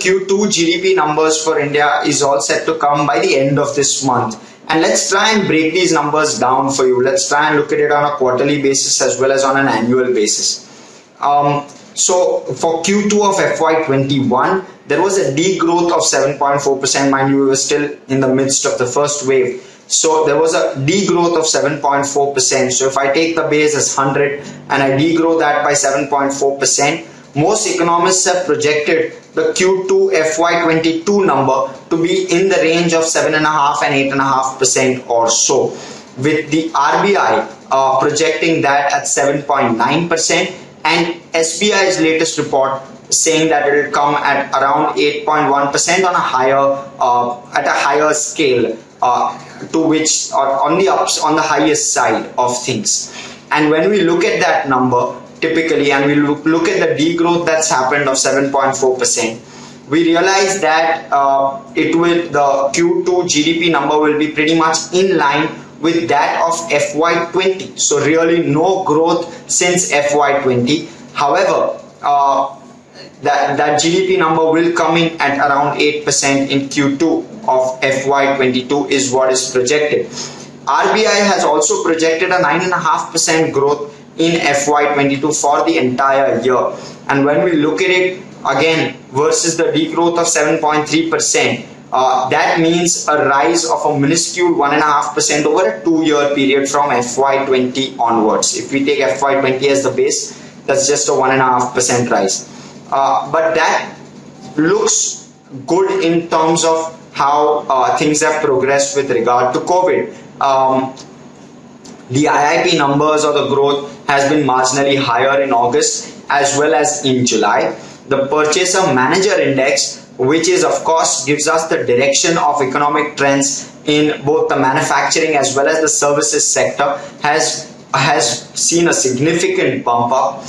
Q2 GDP numbers for India is all set to come by the end of this month. And let's try and break these numbers down for you. Let's try and look at it on a quarterly basis as well as on an annual basis. So for Q2 of FY21, there was a degrowth of 7.4%. Mind you, we were still in the midst of the first wave. So there was a degrowth of 7.4%. So if I take the base as 100 and I degrow that by 7.4%, most economists have projected the Q2 FY22 number to be in the range of 7.5 and 8.5% or so, with the RBI projecting that at 7.9%, and SBI's latest report saying that it will come at around 8.1% on a higher at a higher scale, to which on the highest side of things. And when we look at that number typically, and we look at the degrowth that's happened of 7.4%, we realize that the Q2 GDP number will be pretty much in line with that of FY20. So really no growth since FY20. However, that GDP number will come in at around 8% in Q2 of FY22 is what is projected. RBI has also projected a 9.5% growth in FY22 for the entire year. And when we look at it again versus the degrowth of 7.3%, that means a rise of a minuscule 1.5% over a 2-year period from FY20 onwards. If we take FY20 as the base, that's just a 1.5% rise. But that looks good in terms of how things have progressed with regard to COVID. The IIP numbers or the growth has been marginally higher in August as well as in July. The Purchaser Manager Index, which is of course gives us the direction of economic trends in both the manufacturing as well as the services sector, has seen a significant bump up.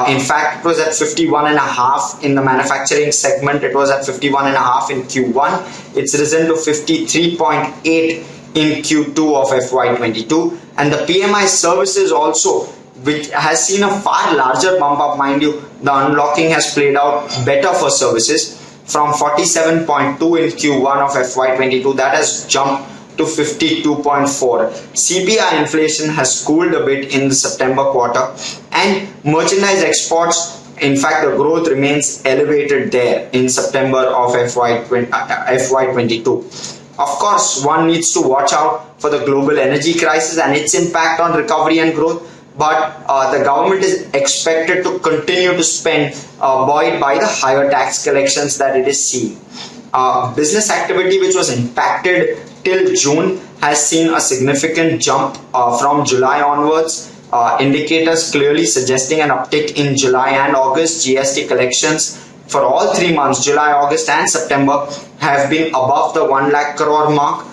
In fact, it was at 51.5 in the manufacturing segment. It was at 51.5 in Q1. It's risen to 53.8 in Q2 of FY22. And the PMI services also, which has seen a far larger bump up. Mind you, the unlocking has played out better for services. From 47.2 in Q1 of FY22, that has jumped to 52.4. CPI inflation has cooled a bit in the September quarter, and merchandise exports, in fact, the growth remains elevated there in September of FY22. Of course, one needs to watch out for the global energy crisis and its impact on recovery and growth, but the government is expected to continue to spend, buoyed by the higher tax collections that it is seeing. Business activity, which was impacted till June, has seen a significant jump from July onwards. Indicators clearly suggesting an uptick in July and August. GST collections for all 3 months, July, August and September, have been above the 1 lakh crore mark.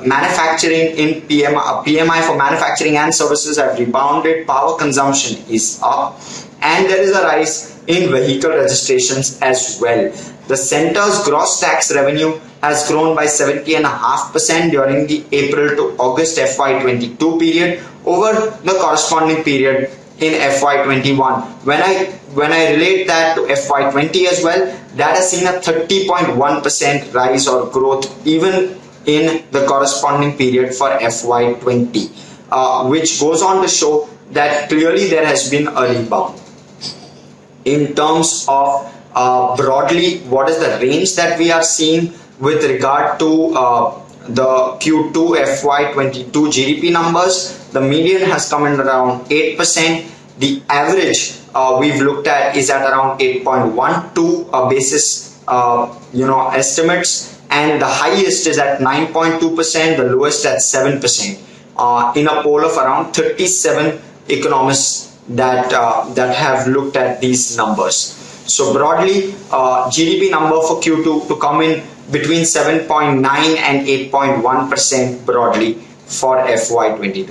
Manufacturing in PMI for manufacturing and services have rebounded. Power consumption is up, and there is a rise in vehicle registrations as well. The centre's gross tax revenue has grown by 70.5% during the April to August FY22 period over the corresponding period in FY21. When I relate that to FY20 as well, that has seen a 30.1% rise or growth even in the corresponding period for FY20, which goes on to show that clearly there has been a rebound. In terms of broadly, what is the range that we are seeing with regard to the Q2 FY22 GDP numbers? The median has come in around 8%. The average we've looked at is at around 8.12 basis estimates, and the highest is at 9.2%, the lowest at 7%, in a poll of around 37 economists that have looked at these numbers. So broadly, GDP number for Q2 to come in between 7.9 and 8.1% broadly for FY22.